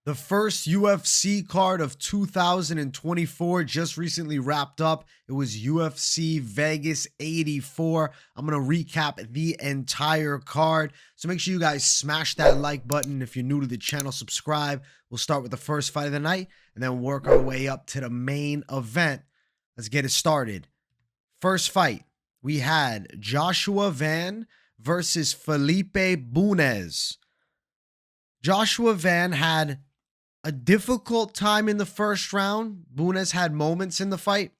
The first UFC card of 2024 just recently wrapped up. It was UFC Vegas 84. I'm going to recap the entire card. So make sure you guys smash that like button. If you're new to the channel, subscribe. We'll start with the first fight of the night and then work our way up to the main event. Let's get it started. First fight, we had Joshua Van versus Felipe Bunes. Joshua Van had a difficult time in the first round. Bunes had moments in the fight,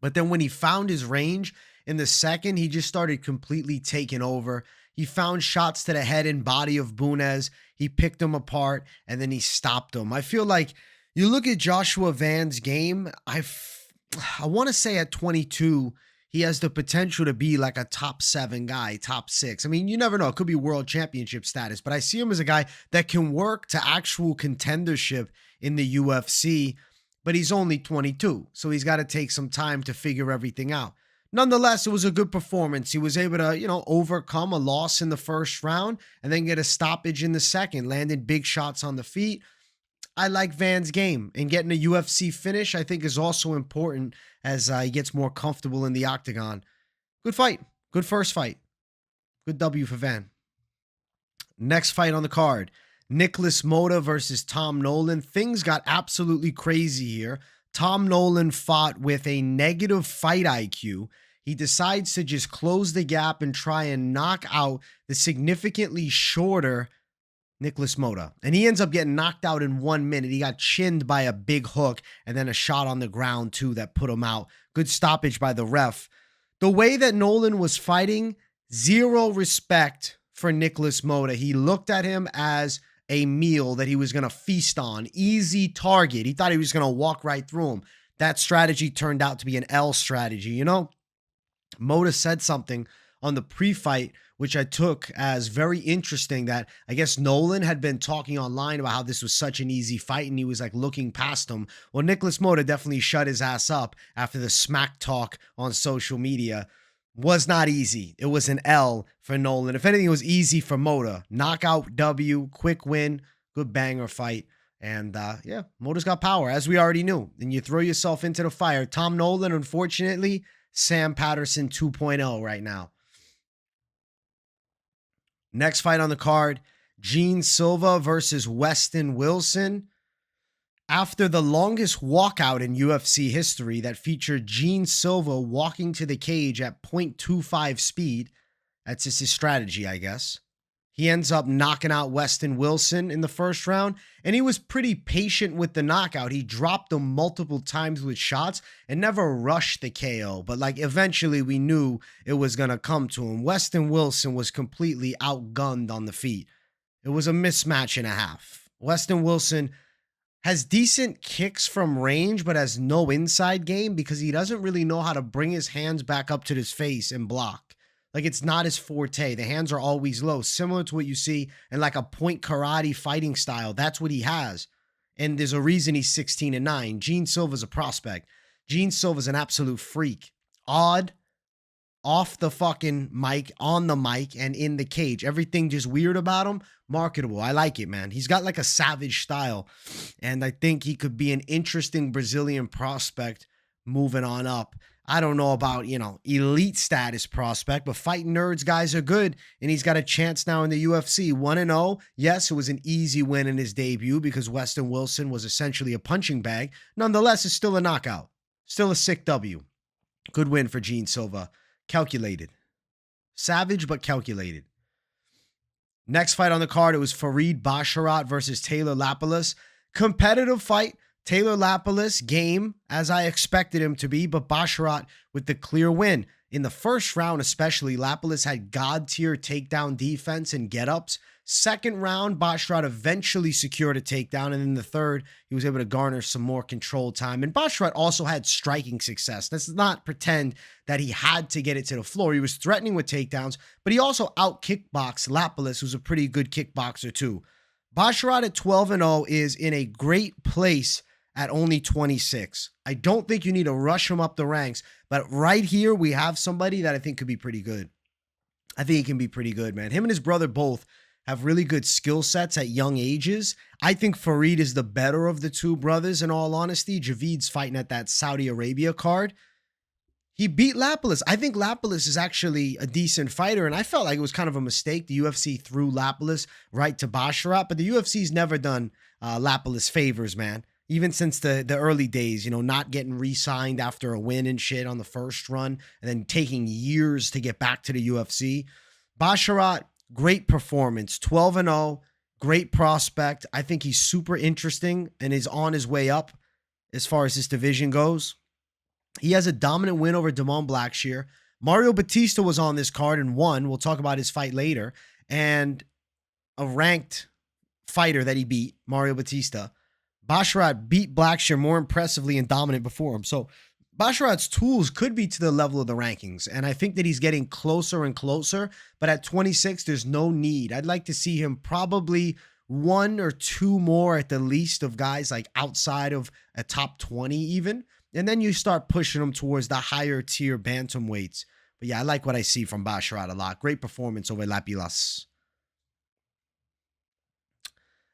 but then when he found his range in the second, he just started completely taking over. He found shots to the head and body of Bunes. He picked him apart, and then he stopped him. I feel like you look at Joshua Van's game, I want to say at 22, he has the potential to be like a top 7 guy, top 6. I mean, you never know. It could be world championship status, but I see him as a guy that can work to actual contendership in the UFC, but he's only 22, so he's got to take some time to figure everything out. Nonetheless, it was a good performance. He was able to, overcome a loss in the first round and then get a stoppage in the second, landed big shots on the feet. I like Van's game, and getting a UFC finish I think is also important as he gets more comfortable in the octagon. Good fight. Good first fight. Good W for Van. Next fight on the card, Nikolas Motta versus Tom Nolan. Things got absolutely crazy here. Tom Nolan fought with a negative fight IQ. He decides to just close the gap and try and knock out the significantly shorter Nikolas Motta. And he ends up getting knocked out in 1 minute. He got chinned by a big hook and then a shot on the ground too that put him out. Good stoppage by the ref. The way that Nolan was fighting, zero respect for Nikolas Motta. He looked at him as a meal that he was going to feast on. Easy target. He thought he was going to walk right through him. That strategy turned out to be an L strategy. Motta said something on the pre-fight which I took as very interesting, that I guess Nolan had been talking online about how this was such an easy fight and he was like looking past him. Well, Nikolas Motta definitely shut his ass up after the smack talk on social media. Was not easy. It was an L for Nolan. If anything, it was easy for Motta. Knockout W, quick win, good banger fight. And yeah, Motta's got power, as we already knew. And you throw yourself into the fire. Tom Nolan, unfortunately, Sam Patterson 2.0 right now. Next fight on the card, Gene Silva versus Westin Wilson. After the longest walkout in UFC history that featured Gene Silva walking to the cage at 0.25 speed, that's just his strategy, I guess. He ends up knocking out Westin Wilson in the first round, and he was pretty patient with the knockout. He dropped him multiple times with shots and never rushed the KO, but eventually we knew it was going to come to him. Westin Wilson was completely outgunned on the feet. It was a mismatch and a half. Westin Wilson has decent kicks from range, but has no inside game because he doesn't really know how to bring his hands back up to his face and block. It's not his forte. The hands are always low, similar to what you see in a point karate fighting style. That's what he has. And there's a reason he's 16-9. Gene Silva's a prospect. Gene Silva's an absolute freak. Odd, off the fucking mic, on the mic, and in the cage. Everything just weird about him. Marketable. I like it, man. He's got a savage style. And I think he could be an interesting Brazilian prospect moving on up. I don't know about, elite status prospect, but fighting nerds guys are good. And he's got a chance now in the UFC. 1-0. Yes, it was an easy win in his debut because Westin Wilson was essentially a punching bag. Nonetheless, it's still a knockout. Still a sick W. Good win for Gene Silva. Calculated. Savage, but calculated. Next fight on the card, it was Farid Basharat versus Taylor Lapilus. Competitive fight. Taylor Lapilus, game as I expected him to be, but Basharat with the clear win. In the first round especially, Lapilus had god-tier takedown defense and get-ups. Second round, Basharat eventually secured a takedown, and in the third, he was able to garner some more control time. And Basharat also had striking success. Let's not pretend that he had to get it to the floor. He was threatening with takedowns, but he also out-kickboxed Lapilus, who's a pretty good kickboxer too. Basharat at 12-0 is in a great place at only 26. I don't think you need to rush him up the ranks, but right here we have somebody that I think could be pretty good. I think he can be pretty good, man. Him and his brother both have really good skill sets at young ages. I think Farid is the better of the two brothers, in all honesty. Javid's fighting at that Saudi Arabia card. He beat Lapilus. I think Lapilus is actually a decent fighter, and I felt like it was kind of a mistake. The UFC threw Lapilus right to Basharat, but the UFC's never done Lapilus favors, man. Even since the early days, you know, not getting re-signed after a win and shit on the first run, and then taking years to get back to the UFC. Basharat, great performance, 12-0, great prospect. I think he's super interesting and is on his way up as far as this division goes. He has a dominant win over Damon Blackshear. Mario Bautista was on this card and won. We'll talk about his fight later. And a ranked fighter that he beat, Mario Bautista. Basharat beat Blackshear more impressively and dominant before him. So Basharat's tools could be to the level of the rankings. And I think that he's getting closer and closer. But at 26, there's no need. I'd like to see him probably one or two more at the least of guys like outside of a top 20 even. And then you start pushing him towards the higher tier bantamweights. But yeah, I like what I see from Basharat a lot. Great performance over Lapilus.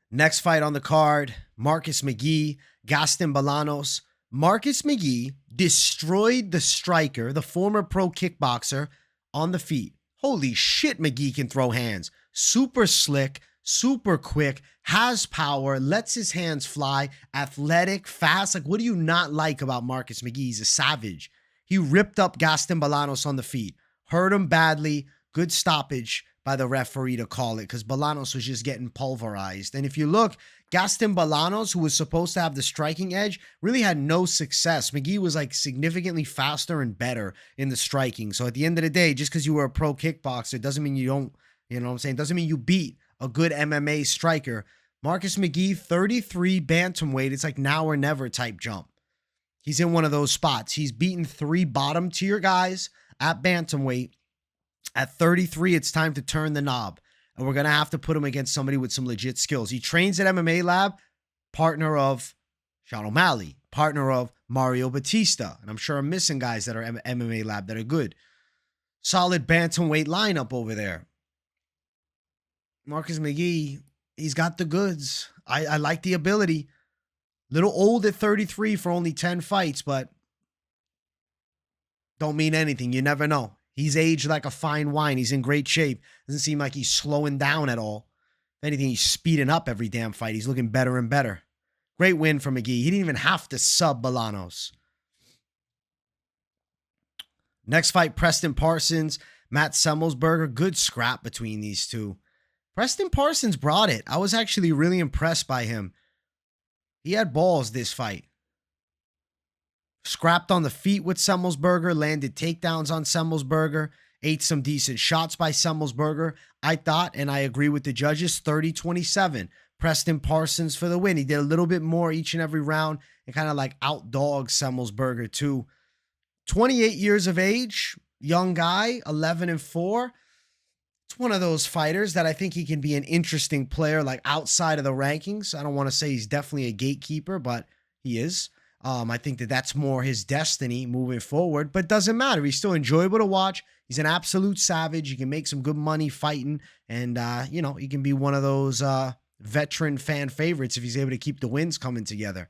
Next fight on the card, Marcus McGhee, Gaston Bolaños. Marcus McGhee destroyed the striker, the former pro kickboxer, on the feet. Holy shit, McGhee can throw hands. Super slick, super quick, has power, lets his hands fly, athletic, fast. Like, what do you not like about Marcus McGhee? He's a savage. He ripped up Gaston Bolaños on the feet. Hurt him badly. Good stoppage by the referee to call it because Bolaños was just getting pulverized. And if you look, Gaston Bolaños, who was supposed to have the striking edge, really had no success. McGhee was like significantly faster and better in the striking. So at the end of the day, just because you were a pro kickboxer doesn't mean you don't, you know what I'm saying? Doesn't mean you beat a good MMA striker. Marcus McGhee, 33 bantamweight. It's like now or never type jump. He's in one of those spots. He's beaten 3 bottom tier guys at bantamweight. At 33, it's time to turn the knob. And we're going to have to put him against somebody with some legit skills. He trains at MMA Lab, partner of Sean O'Malley, partner of Mario Bautista. And I'm sure I'm missing guys that are MMA Lab that are good. Solid bantamweight lineup over there. Marcus McGhee, he's got the goods. I like the ability. Little old at 33 for only 10 fights, but don't mean anything. You never know. He's aged like a fine wine. He's in great shape. Doesn't seem like he's slowing down at all. If anything, he's speeding up every damn fight. He's looking better and better. Great win for McGhee. He didn't even have to sub Bolaños. Next fight, Preston Parsons, Matt Semelsberger. Good scrap between these two. Preston Parsons brought it. I was actually really impressed by him. He had balls this fight. Scrapped on the feet with Semelsberger, landed takedowns on Semelsberger, ate some decent shots by Semelsberger. I thought, and I agree with the judges, 30-27. Preston Parsons for the win. He did a little bit more each and every round and kind of like outdogged Semelsberger too. 28 years of age, young guy, 11-4. It's one of those fighters that I think he can be an interesting player like outside of the rankings. I don't want to say he's definitely a gatekeeper, but he is. I think that that's more his destiny moving forward, but doesn't matter. He's still enjoyable to watch. He's an absolute savage. He can make some good money fighting, and, you know, he can be one of those veteran fan favorites if he's able to keep the wins coming together.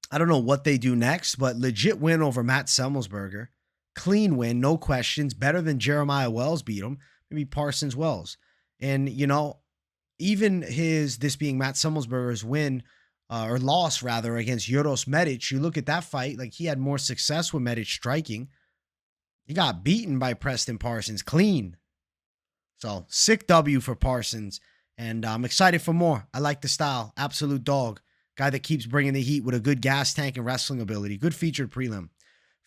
I don't know what they do next, but legit win over Matt Semelsberger. Clean win, no questions. Better than Jeremiah Wells beat him. Maybe Parsons Wells. And, you know, even this being Matt Semelsberger's win, or loss rather, against Uros Medic, you look at that fight, like he had more success with Medic striking. He got beaten by Preston Parsons clean. So sick W for Parsons, and I'm excited for more. I like the style. Absolute dog. Guy that keeps bringing the heat with a good gas tank and wrestling ability. Good featured prelim.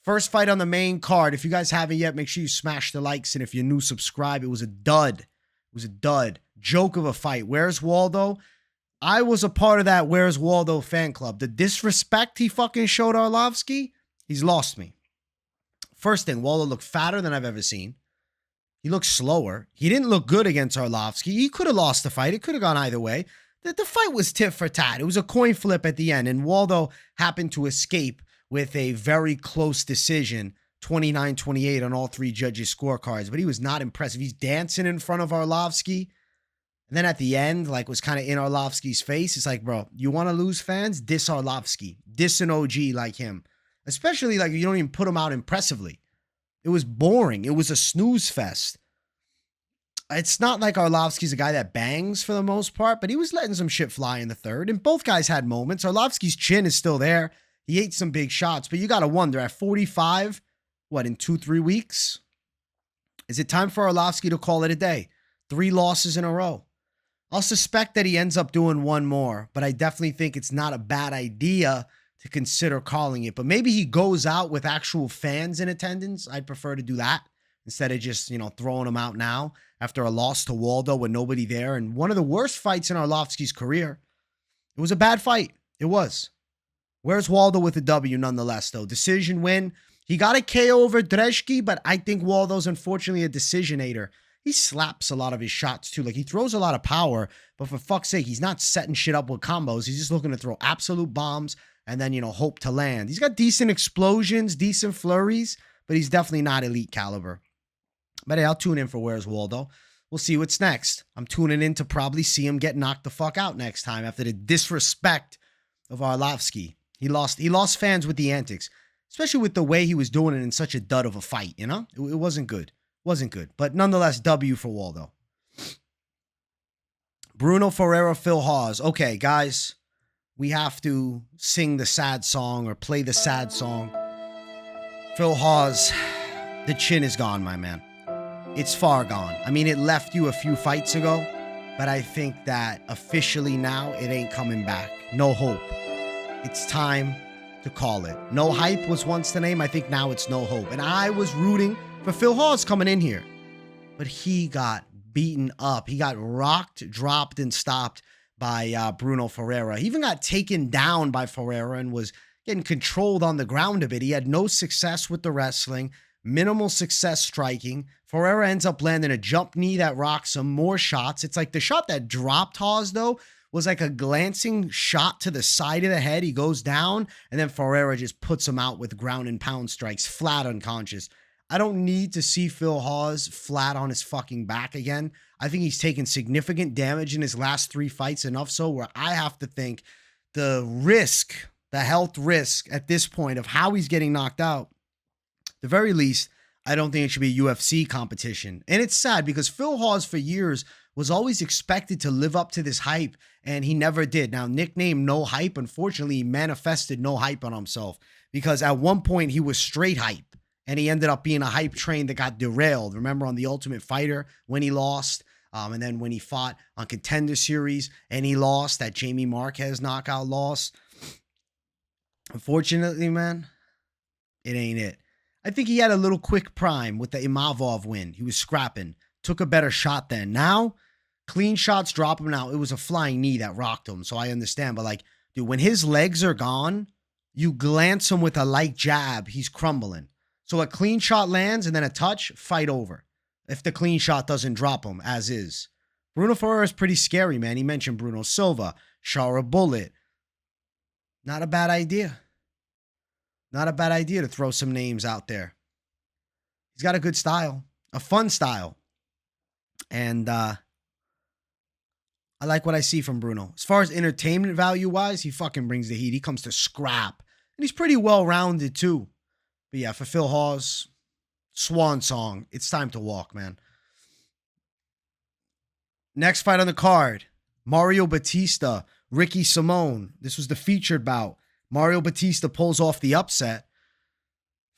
First fight on the main card. If you guys haven't yet, make sure you smash the likes, and if you're new, subscribe. It was a dud. It was a dud. Joke of a fight. Where's Waldo? I was a part of that Where's Waldo fan club. The disrespect he fucking showed Arlovski, he's lost me. First thing, Waldo looked fatter than I've ever seen. He looked slower. He didn't look good against Arlovski. He could have lost the fight. It could have gone either way. The fight was tit for tat. It was a coin flip at the end, and Waldo happened to escape with a very close decision, 29-28 on all 3 judges' scorecards, but he was not impressive. He's dancing in front of Arlovski. And then at the end, like, was kind of in Arlovski's face. It's like, bro, you want to lose fans? Diss Arlovski. Diss an OG like him. Especially, like, you don't even put him out impressively. It was boring. It was a snooze fest. It's not like Arlovski's a guy that bangs for the most part, but he was letting some shit fly in the third. And both guys had moments. Arlovski's chin is still there. He ate some big shots. But you got to wonder, at 45, what, in 2-3 weeks? Is it time for Arlovski to call it a day? 3 losses in a row. I'll suspect that he ends up doing one more, but I definitely think it's not a bad idea to consider calling it. But maybe he goes out with actual fans in attendance. I'd prefer to do that instead of just, throwing him out now after a loss to Waldo with nobody there. And one of the worst fights in Arlovski's career. It was a bad fight. It was. Where's Waldo with a W nonetheless, though? Decision win. He got a KO over Dreshki, but I think Waldo's unfortunately a decisionator. He slaps a lot of his shots too. Like, he throws a lot of power, but for fuck's sake, he's not setting shit up with combos. He's just looking to throw absolute bombs and then, hope to land. He's got decent explosions, decent flurries, but he's definitely not elite caliber. But hey, I'll tune in for Where's Waldo. We'll see what's next. I'm tuning in to probably see him get knocked the fuck out next time after the disrespect of Arlovski. He lost fans with the antics, especially with the way he was doing it in such a dud of a fight, It wasn't good. Wasn't good. But nonetheless, W for Waldo. Brunno, Ferreira, Phil Hawes. Okay, guys, we have to sing the sad song or play the sad song. Phil Hawes, the chin is gone, my man. It's far gone. I mean, it left you a few fights ago, but I think that officially now it ain't coming back. No hope. It's time to call it. No hype was once the name. I think now it's no hope. And I was rooting for Phil Hawes coming in here, but he got beaten up. He got rocked, dropped, and stopped by Brunno Ferreira. He even got taken down by Ferreira and was getting controlled on the ground a bit. He had no success with the wrestling, minimal success striking. Ferreira ends up landing a jump knee that rocks some more shots. It's like the shot that dropped Hawes, though, was like a glancing shot to the side of the head. He goes down, and then Ferreira just puts him out with ground and pound strikes, flat unconscious. I don't need to see Phil Hawes flat on his fucking back again. I think he's taken significant damage in his last 3 fights, enough so where I have to think the health risk at this point of how he's getting knocked out, at the very least, I don't think it should be a UFC competition. And it's sad because Phil Hawes for years was always expected to live up to this hype, and he never did. Now, nicknamed No Hype, unfortunately, he manifested no hype on himself because at one point he was straight hype. And he ended up being a hype train that got derailed. Remember on The Ultimate Fighter when he lost? And then when he fought on Contender Series and he lost, that Jamie Marquez knockout loss. Unfortunately, man, it ain't it. I think he had a little quick prime with the Imavov win. He was scrapping. Took a better shot then. Now, clean shots drop him out. It was a flying knee that rocked him, so I understand. But, like, dude, when his legs are gone, you glance him with a light jab, he's crumbling. So a clean shot lands and then a touch, fight over. If the clean shot doesn't drop him, as is. Brunno Ferreira is pretty scary, man. He mentioned Bruno Silva, Shara Bullet. Not a bad idea. Not a bad idea to throw some names out there. He's got a good style, a fun style. And I like what I see from Brunno. As far as entertainment value-wise, he fucking brings the heat. He comes to scrap. And he's pretty well-rounded, too. But yeah, for Phil Hawes, swan song. It's time to walk, man. Next fight on the card, Mario Bautista, Ricky Simón. This was the featured bout. Mario Bautista pulls off the upset.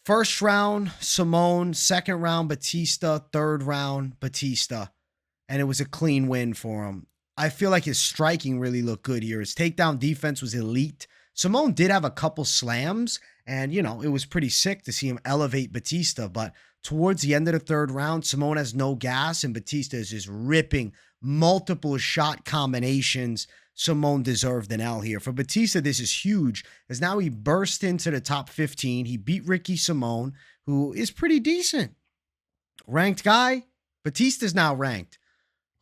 First round, Simón. Second round, Bautista. Third round, Bautista. And it was a clean win for him. I feel like his striking really looked good here. His takedown defense was elite. Simón did have a couple slams, and, it was pretty sick to see him elevate Bautista. But towards the end of the third round, Simón has no gas, and Bautista is just ripping multiple shot combinations. Simón deserved an L here. For Bautista, this is huge, as now he burst into the top 15. He beat Ricky Simón, who is pretty decent. Ranked guy, Bautista's now ranked.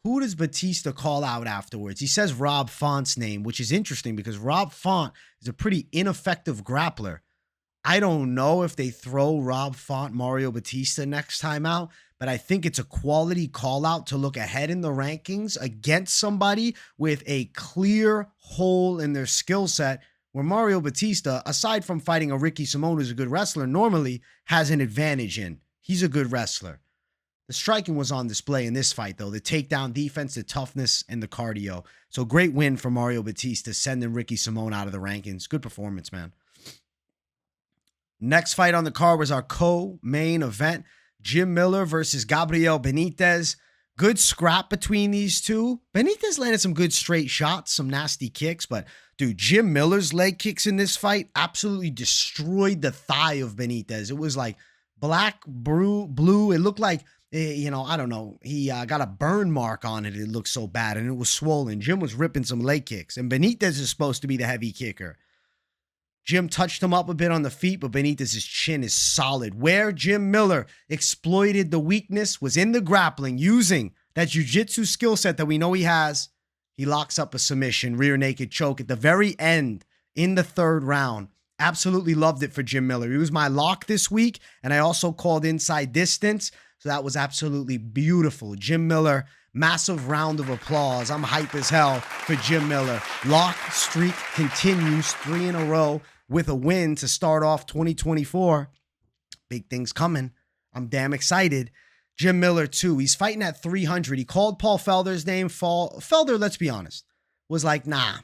Who does Bautista call out afterwards? He says Rob Font's name, which is interesting because Rob Font is a pretty ineffective grappler. I don't know if they throw Rob Font Mario Bautista next time out, but I think it's a quality call out to look ahead in the rankings against somebody with a clear hole in their skill set where Mario Bautista, aside from fighting a Ricky Simón, who's a good wrestler, normally has an advantage in. He's a good wrestler. The striking was on display in this fight, though. The takedown defense, the toughness, and the cardio. So great win for Mario Bautista, sending Ricky Simón out of the rankings. Good performance, man. Next fight on the card was our co-main event. Jim Miller versus Gabriel Benitez. Good scrap between these two. Benitez landed some good straight shots, some nasty kicks, but dude, Jim Miller's leg kicks in this fight absolutely destroyed the thigh of Benitez. It was like black, blue. It looked like, you know, I don't know. He got a burn mark on it. It looked so bad, and it was swollen. Jim was ripping some leg kicks, and Benitez is supposed to be the heavy kicker. Jim touched him up a bit on the feet, but Benitez's chin is solid. Where Jim Miller exploited the weakness was in the grappling, using that jiu-jitsu skill set that we know he has. He locks up a submission, rear naked choke at the very end in the third round. Absolutely loved it for Jim Miller. He was my lock this week, and I also called inside distance, so that was absolutely beautiful. Jim Miller, massive round of applause. I'm hype as hell for Jim Miller. Lock streak continues, 3 in a row with a win to start off 2024. Big things coming. I'm damn excited. Jim Miller, too. He's fighting at 300. He called Paul Felder's name. Felder, let's be honest, was like, nah,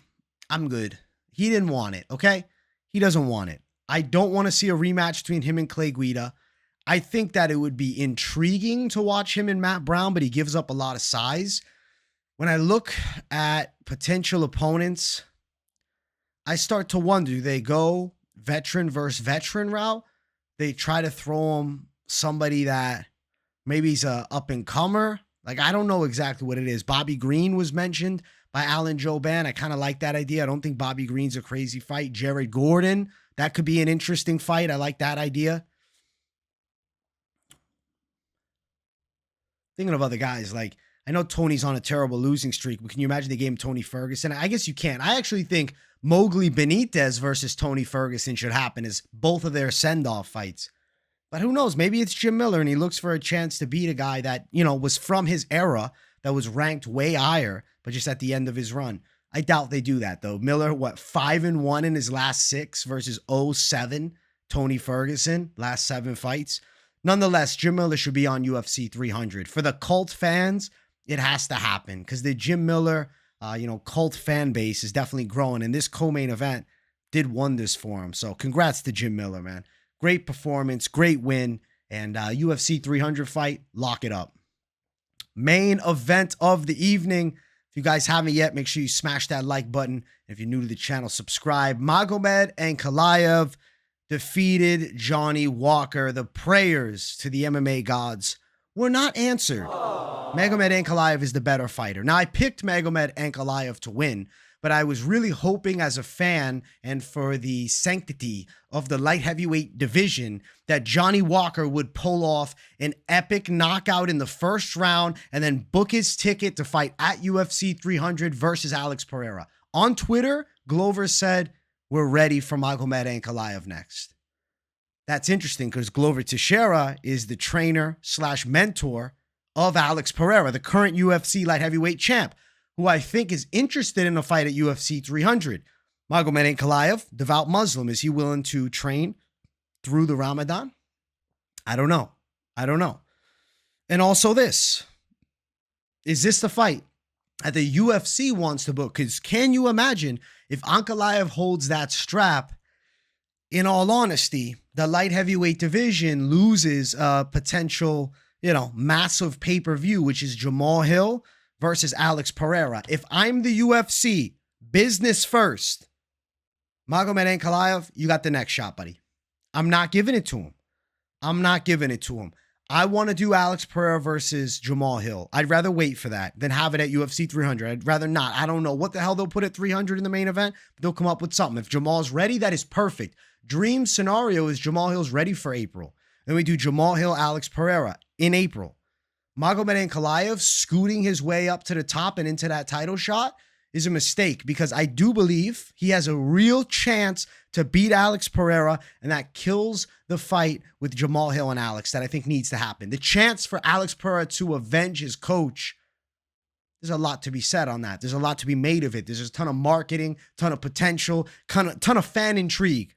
I'm good. He didn't want it, okay? He doesn't want it. I don't want to see a rematch between him and Clay Guida. I think that it would be intriguing to watch him and Matt Brown, but he gives up a lot of size. When I look at potential opponents, I start to wonder, do they go veteran versus veteran route? They try to throw him somebody that maybe he's a up-and-comer. Like, I don't know exactly what it is. Bobby Green was mentioned by Alan Joban. I kind of like that idea. I don't think Bobby Green's a crazy fight. Jared Gordon, that could be an interesting fight. I like that idea. Thinking of other guys, like, I know Tony's on a terrible losing streak, but can you imagine they gave him Tony Ferguson? I guess you can. I actually think Mowgli Benitez versus Tony Ferguson should happen as both of their send-off fights. But who knows? Maybe it's Jim Miller and he looks for a chance to beat a guy that, you know, was from his era, that was ranked way higher, but just at the end of his run. I doubt they do that, though. Miller, 5-1 in his last 6 versus 0-7 Tony Ferguson, last 7 fights. Nonetheless, Jim Miller should be on UFC 300. For the cult fans, it has to happen because the Jim Miller, cult fan base is definitely growing, and this co-main event did wonders for him. So congrats to Jim Miller, man. Great performance, great win, and UFC 300 fight, lock it up. Main event of the evening. If you guys haven't yet, make sure you smash that like button. If you're new to the channel, subscribe. Magomed Ankalaev defeated Johnny Walker. The prayers to the MMA gods were not answered. Magomed Ankalaev is the better fighter. Now, I picked Magomed Ankalaev to win, but I was really hoping as a fan and for the sanctity of the light heavyweight division that Johnny Walker would pull off an epic knockout in the first round and then book his ticket to fight at UFC 300 versus Alex Pereira. On Twitter, Glover said, "We're ready for Magomed Ankalaev next." That's interesting because Glover Teixeira is the trainer / mentor of Alex Pereira, the current UFC light heavyweight champ, who I think is interested in a fight at UFC 300. Magomed Ankalaev, devout Muslim. Is he willing to train through the Ramadan? I don't know. And also this. Is this the fight that the UFC wants to book? Because can you imagine if Ankalaev holds that strap? In all honesty, the light heavyweight division loses a potential, massive pay-per-view, which is Jamal Hill versus Alex Pereira. If I'm the UFC, business first, Magomed Ankalaev, you got the next shot, buddy. I'm not giving it to him. I want to do Alex Pereira versus Jamal Hill. I'd rather wait for that than have it at UFC 300. I'd rather not. I don't know what the hell they'll put at 300 in the main event, but they'll come up with something. If Jamal's ready, that is perfect. Dream scenario is Jamal Hill's ready for April. Then we do Jamal Hill, Alex Pereira in April. Magomed Ankalaev scooting his way up to the top and into that title shot is a mistake because I do believe he has a real chance to beat Alex Pereira, and that kills the fight with Jamal Hill and Alex that I think needs to happen. The chance for Alex Pereira to avenge his coach, there's a lot to be said on that. There's a lot to be made of it. There's a ton of marketing, ton of potential, ton of fan intrigue.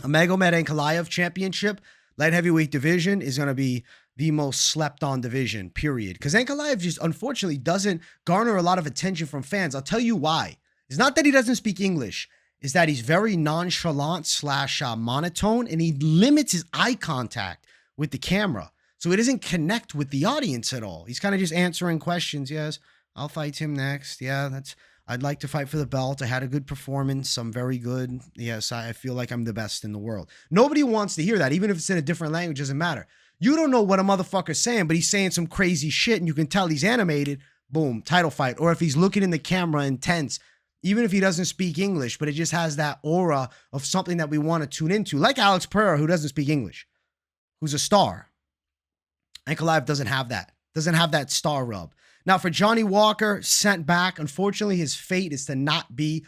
A Magomed Ankalaev championship, light heavyweight division, is going to be the most slept on division, period. Because Ankalaev just unfortunately doesn't garner a lot of attention from fans. I'll tell you why. It's not that he doesn't speak English. It's that he's very nonchalant / monotone, and he limits his eye contact with the camera. So he doesn't connect with the audience at all. He's kind of just answering questions. Yes, I'll fight him next. Yeah, I'd like to fight for the belt. I had a good performance. I'm very good. Yes, I feel like I'm the best in the world. Nobody wants to hear that. Even if it's in a different language, it doesn't matter. You don't know what a motherfucker's saying, but he's saying some crazy shit and you can tell he's animated. Boom, title fight. Or if he's looking in the camera intense, even if he doesn't speak English, but it just has that aura of something that we want to tune into. Like Alex Pereira, who doesn't speak English, who's a star. Ankalaev doesn't have that. Doesn't have that star rub. Now, for Johnny Walker, sent back, unfortunately, his fate is to not be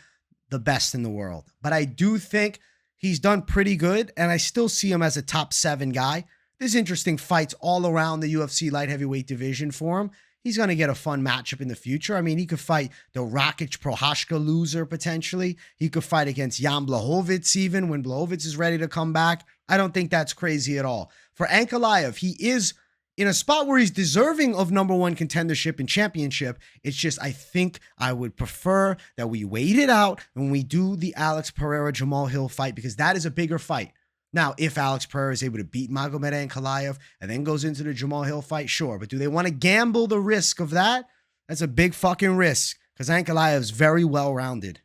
the best in the world. But I do think he's done pretty good, and I still see him as a top 7 guy. There's interesting fights all around the UFC light heavyweight division for him. He's going to get a fun matchup in the future. I mean, he could fight the Rakic Prohashka loser, potentially. He could fight against Jan Blachowicz even when Blachowicz is ready to come back. I don't think that's crazy at all. For Ankalaev, he is in a spot where he's deserving of #1 contendership and championship. It's just, I think I would prefer that we wait it out when we do the Alex Pereira-Jamal Hill fight, because that is a bigger fight. Now, if Alex Pereira is able to beat Magomed Ankalaev and then goes into the Jamal Hill fight, sure. But do they want to gamble the risk of that? That's a big fucking risk, because Ankalaev is very well-rounded.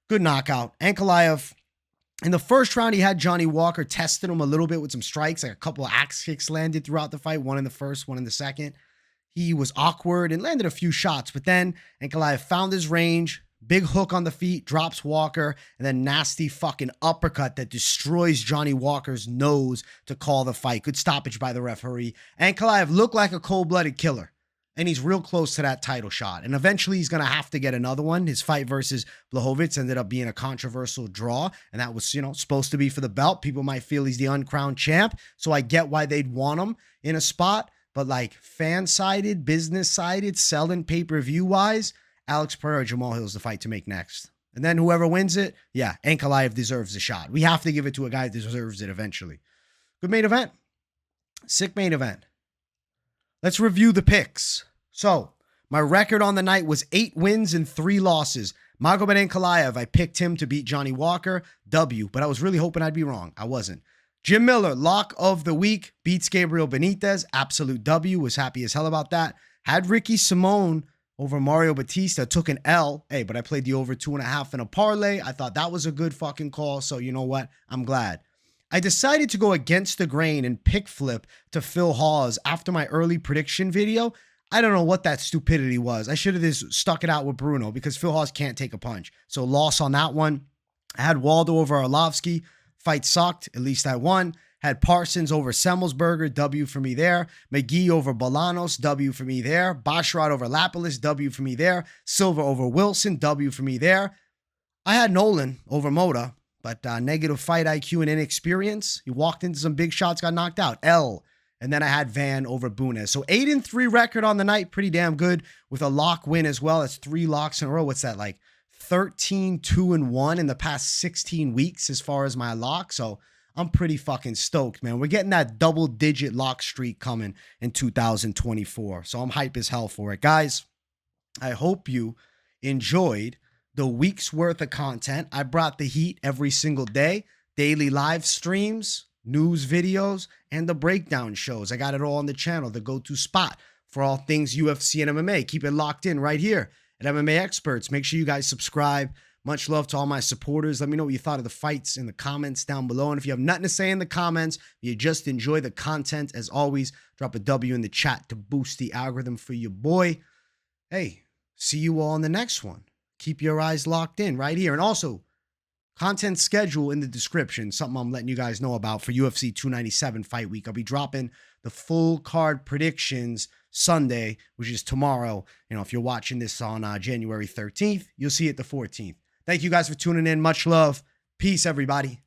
Good knockout. Ankalaev, in the first round, he had Johnny Walker testing him a little bit with some strikes. Like a couple of axe kicks landed throughout the fight. One in the first, one in the second. He was awkward and landed a few shots. But then Ankalaev found his range. Big hook on the feet, drops Walker, and then nasty fucking uppercut that destroys Johnny Walker's nose to call the fight. Good stoppage by the referee. Ankalaev looked like a cold-blooded killer, and he's real close to that title shot. And eventually he's going to have to get another one. His fight versus Blachowicz ended up being a controversial draw, and that was, supposed to be for the belt. People might feel he's the uncrowned champ, so I get why they'd want him in a spot. But like fan-sided, business-sided, selling pay-per-view-wise, Alex Pereira, Jamal Hill is the fight to make next. And then whoever wins it, yeah, Ankalaev deserves a shot. We have to give it to a guy that deserves it eventually. Good main event. Sick main event. Let's review the picks. So, my record on the night was 8 wins and 3 losses. Magomed Ankalaev, I picked him to beat Johnny Walker. W, but I was really hoping I'd be wrong. I wasn't. Jim Miller, lock of the week, beats Gabriel Benitez. Absolute W, was happy as hell about that. Had Ricky Simón over Mario Bautista, took an L. Hey, but I played the over 2.5 in a parlay. I thought that was a good fucking call. So you know what? I'm glad. I decided to go against the grain and pick flip to Phil Hawes after my early prediction video. I don't know what that stupidity was. I should have just stuck it out with Brunno because Phil Hawes can't take a punch. So loss on that one. I had Waldo over Arlovski. Fight sucked. At least I won. Had Parsons over Semelsberger, W for me there. McGhee over Bolaños, W for me there. Basharat over Lapilus, W for me there. Silva over Wilson, W for me there. I had Nolan over Motta, but negative fight IQ and inexperience. He walked into some big shots, got knocked out. L. And then I had Van over Bunes. So 8-3 record on the night. Pretty damn good with a lock win as well. That's 3 locks in a row. What's that, like 13-2-1 in the past 16 weeks as far as my lock. So I'm pretty fucking stoked, man. We're getting that double-digit lock streak coming in 2024. So I'm hype as hell for it. Guys, I hope you enjoyed the week's worth of content. I brought the heat every single day. Daily live streams, news videos, and the breakdown shows. I got it all on the channel, the go-to spot for all things UFC and MMA. Keep it locked in right here at MMA Experts. Make sure you guys subscribe. Much love to all my supporters. Let me know what you thought of the fights in the comments down below. And if you have nothing to say in the comments, you just enjoy the content, as always, drop a W in the chat to boost the algorithm for your boy. Hey, see you all in the next one. Keep your eyes locked in right here. And also, content schedule in the description, something I'm letting you guys know about for UFC 297 fight week. I'll be dropping the full card predictions Sunday, which is tomorrow. You know, if you're watching this on January 13th, you'll see it the 14th. Thank you guys for tuning in. Much love. Peace, everybody.